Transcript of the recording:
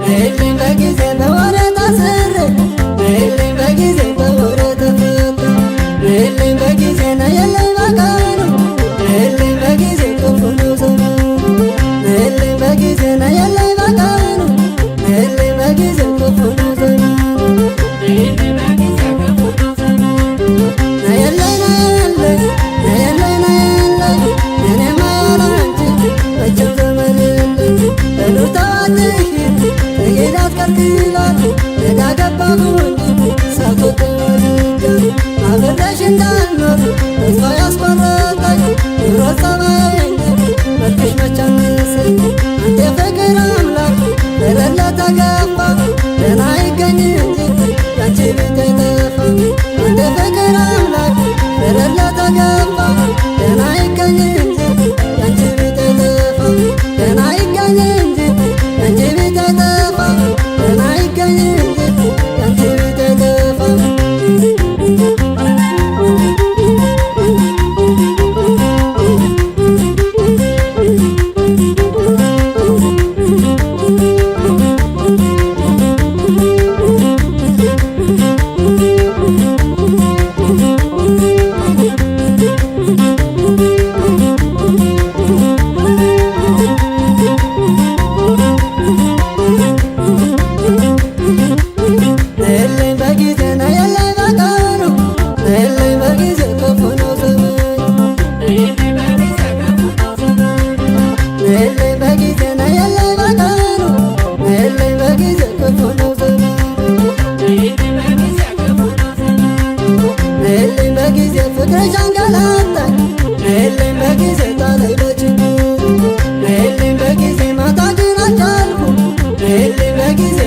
ነይልኝ በጊዜ በወሬ ታስሬ ነይልኝ በጊዜ በወሬ ተፈታ ነይልኝ በጊዜ ነይልኝ በቀኑ ነይልኝ በጊዜ ክፉ ነው ዘመኑ ነይልኝ በጊዜ ነይልኝ በቀኑ ነይልኝ በጊዜ ክፉ ነው ዘመኑ አብሬሽ እንዳልኖር ተስፋ ያስቆረጠኝ ኑሮ ጸባዬን መልክሽ መች አነሰኝ አንተ የፍቅር አምላክ በደል ለተገፋ ደህና ይገኝ እንጂ ያንቺ ቤት አይጠፋ አንተ የፍቅር አምላክ በደል ለተገፋ ደህና ይገኝ እንጂ ያንቺ ቤት አይጠፋ ደህና ይገኝ እንጂ ያንቺ ቤት አይጠፋ ደህና ይገኝ እንጂ ያንቺ ቤት አይጠፋ ነይልኝ በጊዜ ነይልኝ በቀኑ ነይልኝ በጊዜ ክፉ ነው ዘመኑ ነይልኝ በጊዜ ነይልኝ በቀኑ ነይልኝ በጊዜ ክፉ ነው ዘመኑ ነይልኝ በጊዜ ፍቅርሽ አንገላታኝ ነይልኝ በጊዜ ጣለኝ በችግር ነይልኝ በጊዜ ማጣትን አልቻልኩም ነይልኝ በጊዜ